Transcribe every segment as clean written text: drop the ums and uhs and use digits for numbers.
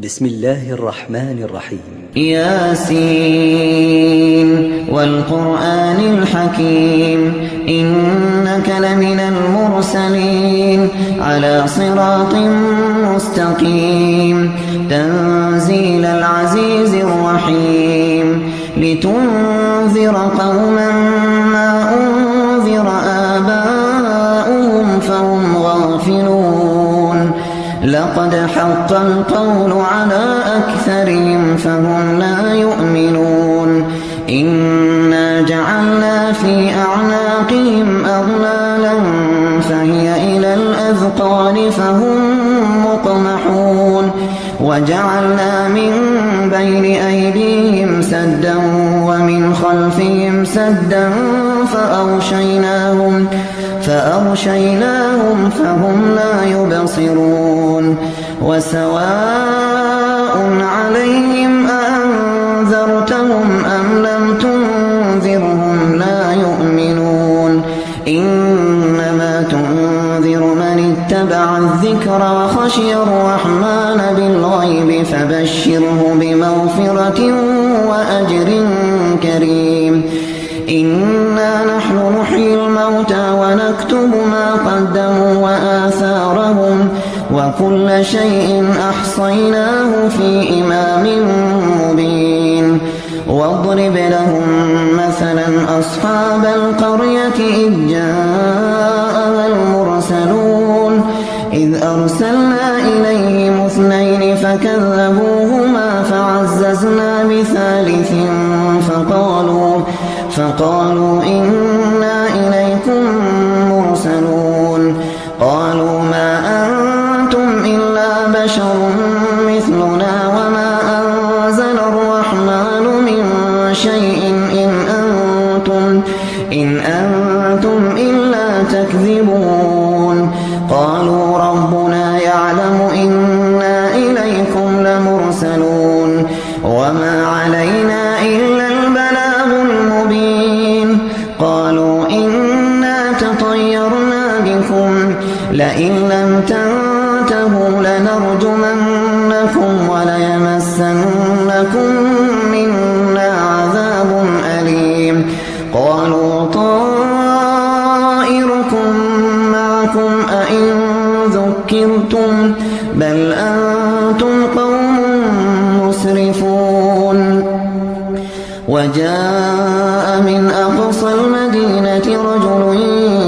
بسم الله الرحمن الرحيم. ياسين والقرآن الحكيم إنك لمن المرسلين على صراط مستقيم تنزيل العزيز الرحيم لتنذر قوما ما أنذر آباؤهم فهم غافلون لقد حق القول على أكثرهم فهم لا يؤمنون إنا جعلنا في أعناقهم أغلالا فهي إلى الأذقان فهم مقمحون وجعلنا من بين أيديهم سدا ومن خلفهم سدا فأغشيناهم فهم لا يبصرون وسواء عليهم أأنذرتهم أم لم تنذرهم لا يؤمنون إنما تنذر من اتبع الذكر وخشي الرحمن بالغيب فبشره بمغفرة وأجر كريم إنا نحن نحيي الموتى ونكتب ما قدموا وآثارهم وكل شيء أحصيناه في إمام مبين واضرب لهم مثلا أصحاب القرية إذ جاءها المرسلون إذ أرسلنا إليهم اثنين فكذبوهما فعززنا بثالث فقالوا إنا إليكم مرسلون قالوا ما أنتم إلا بشر مثلنا وما أنزل الرحمن من شيء إن أنتم إلا تكذبون قالوا ربنا يعلم إنا إليكم لمرسلون وما علينا إلا البلاغ المبين قالوا إنا تطيرنا بكم لئن لم تنتهوا لنرجمنكم وليمسنكم منا عذاب أليم قالوا طائركم معكم أئن ذكرتم بل أنتم قوم مسرفون وجاء من أقصى المدينة رجل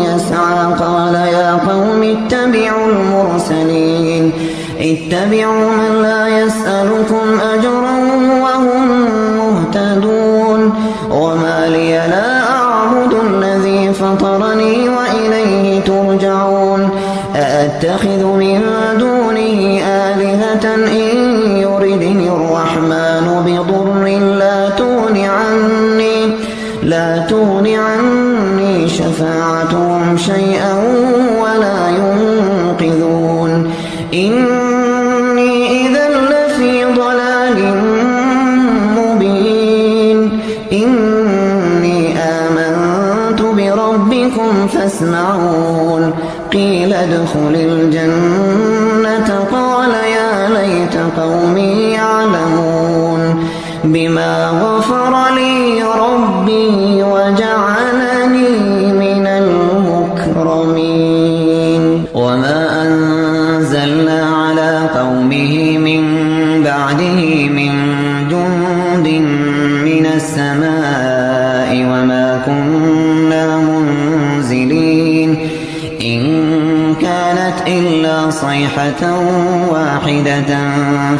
يسعى قال يا قوم اتبعوا المرسلين اتبعوا من لا يسألكم أجرا وهم مهتدون وما لي لا أعبد الذي فطرني وإليه ترجعون أأتخذ من دونه آلهة إن يردني الرحمن بضر لا تغن عني شفاعتهم شيئا ولا ينقذون إني إذا لفي ضلال مبين إني آمنت بربكم فاسمعون قيل ادخل الجنة قال يا ليت قومي يعلمون بما غفر لي ربي وجعلني من المكرمين وما أنزلنا على قومه من بعده من جند من السماء وما كنا منزلين إن كانت إلا صيحة واحدة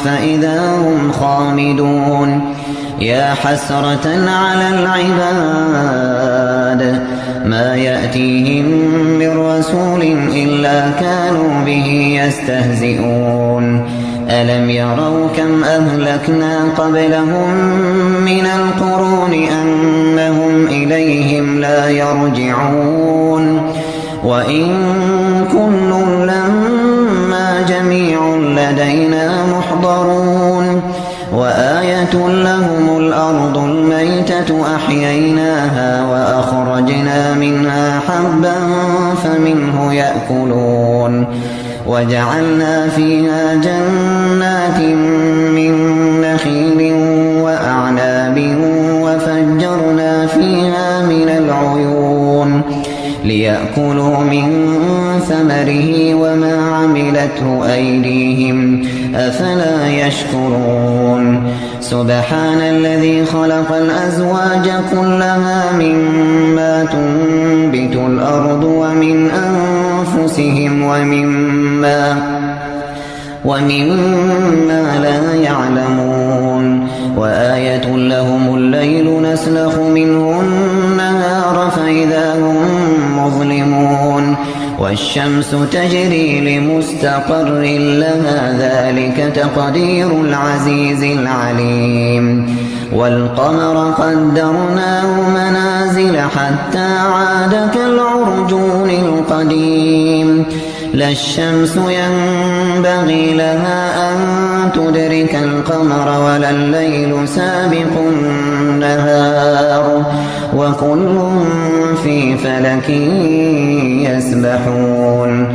فإذا هم خامدون يا حسرة على العباد ما يأتيهم من رسول إلا كانوا به يستهزئون ألم يروا كم أهلكنا قبلهم من القرون أنهم إليهم لا يرجعون وإن كل لما جميع لدينا محضرون وآية لهم الأرض الميتة أحييناها وأخرجنا منها حبا فمنه يأكلون وجعلنا فيها جنات عملته أيديهم أفلا يشكرون سبحان الذي خلق الأزواج كلها مما تنبت الأرض ومن أنفسهم ومما لا يعلمون وآية لهم الليل نسلخ منه النهار فإذا هم مظلمون والشمس تجري لمستقر لها ذلك تقدير العزيز العليم والقمر قدرناه منازل حتى عاد كالعرجون القديم لا الشمس ينبغي لها أن تدرك القمر ولا الليل سابق النهار وكل في فلك يسبحون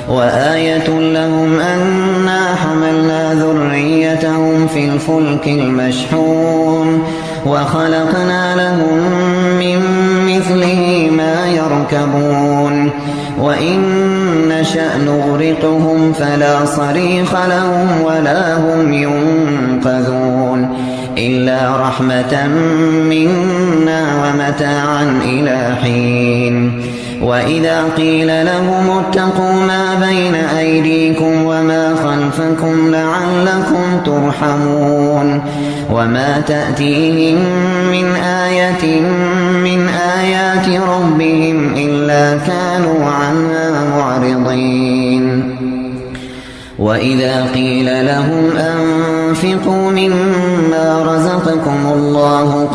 وآية لهم أنا حملنا ذريتهم في الفلك المشحون وخلقنا لهم من مثله ما يركبون وإن نشأ نغرقهم فلا صريخ لهم ولا هم ينقذون إلا رحمة منا ومتاعا إلى حين وإذا قيل لهم اتقوا ما بين أيديكم وما خلفكم لعلكم ترحمون وما تأتيهم من آية من آيات ربهم إلا كانوا عنها معرضين وإذا قيل لهم أنفقوا مما رزقكم الله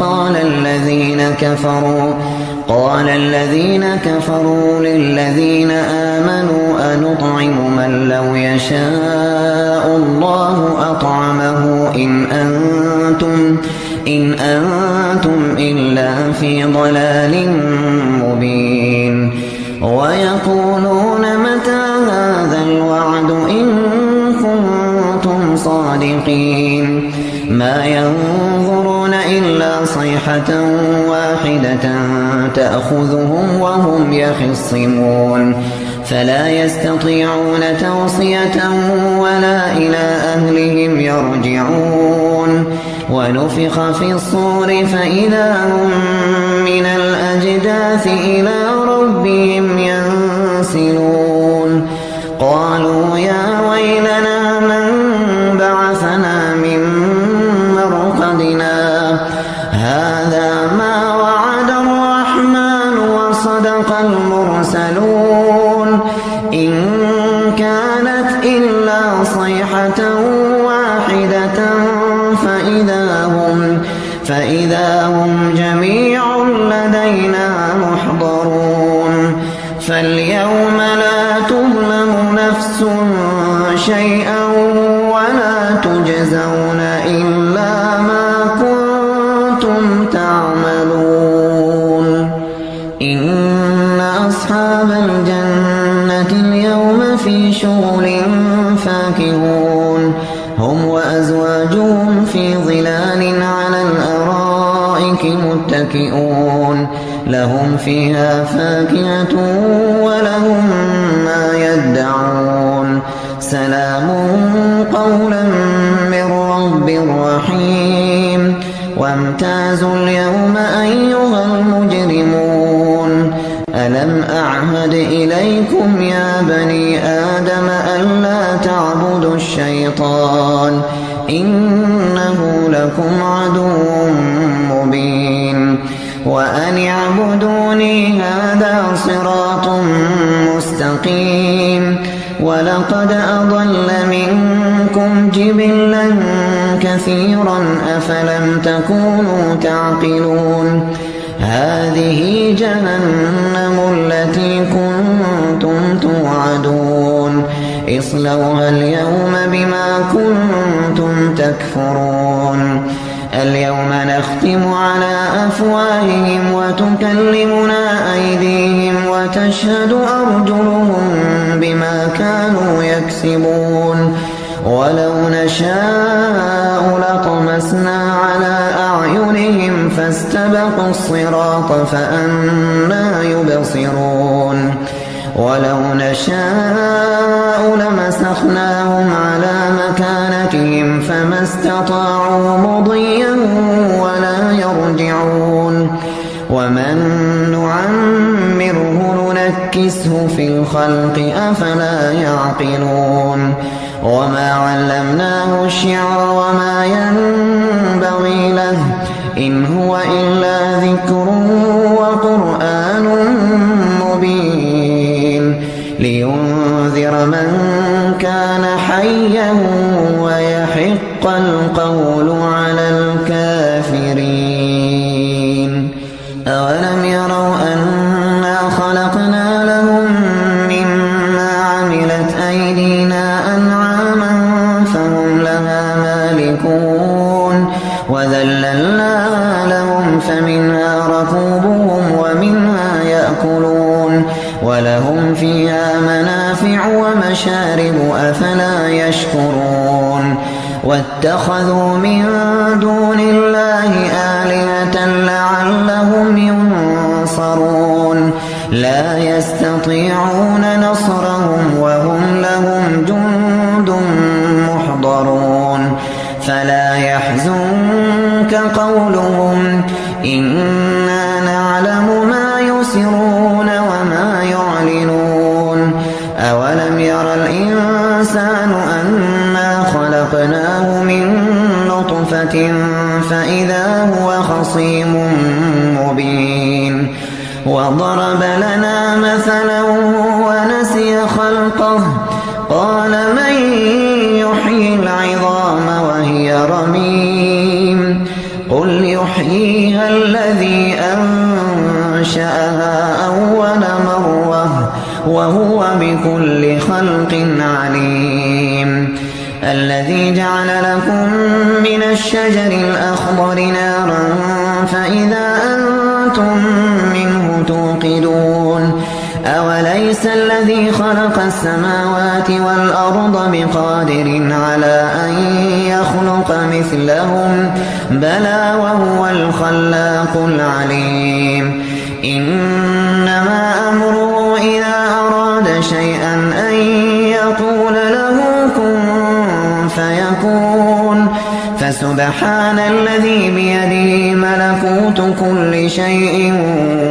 قال الذين كفروا للذين آمنوا أنطعم من لو يشاء الله أطعمه إن أنتم إلا في ضلال مبين ويقولون متى هذا الوعد إن كنتم صادقين ما ينظرون إلا صيحة واحدة تأخذهم وهم يخصمون فلا يستطيعون توصية ولا إلى أهلهم يرجعون ونفخ في الصور فإذا هم من الأجداث إلى ربهم ينسلون قالوا يا ويلنا من بعثنا من مرقدنا هذا ما وعد الرحمن وصدق المرسلون إن كانت إلا صيحة واحدة فإذا هم جميع لدينا محضرون فاليوم لا تظلم نفس شيئا ولا تجزون إلا ما كنتم تعملون إن أصحاب الجنة اليوم في شغل فاكهون هم وأزواجهم في ظلال على الأرائك متكئون لهم فيها فاكهة ولهم ما يدعون سلام قولا من رب رحيم وامتازوا اليوم أيها المجرمون ألم أعهد إليكم يا بني آدم ألا تعبدوا الشيطان إنه لكم عدو مبين وأن اعبدوني هذا صراط مستقيم ولقد أضل منكم جبلا كثيرا أفلم تكونوا تعقلون هذه جهنم التي كنتم توعدون اصلوها اليوم بما كنتم تكفرون اليوم نختم على أفواههم وتكلمنا أيديهم وتشهد أرجلهم بما كانوا يكسبون ولو نشاء لطمسنا على أعينهم فاستبقوا الصراط فأنى يبصرون ولو نشاء لمسخناهم على مكانتهم فما استطاعوا مضيا ولا يرجعون ومن نعمره ننكسه في الخلق أفلا يعقلون وما علمناه الشعر وما ينبغي له إن هو إلا ذكر وقرآن مبين لينذر من كان حيا ويحق القول على الكافرين أولم يروا أنا خلقنا لهم مما عملت أيدينا أنعاما فهم لها مالكون وذللنا لهم فمنها ركوبهم ومنها يأكلون ولهم فيها منافع ومشارب أفلا يشكرون واتخذوا من دون الله آلهة لعلهم ينصرون لا يستطيعون نصرهم وهم لهم جند محضرون فلا يحزنك قولهم إنا نعلم ما يسرون وما يعلنون أولم ير الإنسان أنا خلقناه من نطفة فإذا هو خصيم مبين وضرب لنا مثلا ونسي خلقه قال من يحيي العظام وهي رميم قل يحييها الذي أنشأها أول مرة وهو بكل خلق عليم الذي جعل لكم من الشجر الأخضر نارا فإذا أنتم منه توقدون أوليس الذي خلق السماوات والأرض بقادر على أن يخلق مثلهم بلى وهو الخلاق العليم إنما أمره إذا أراد شيئا أن يقول له كن فيكون فسبحان الذي بيده ملكوت كل شيء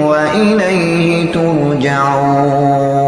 وإليه ترجعون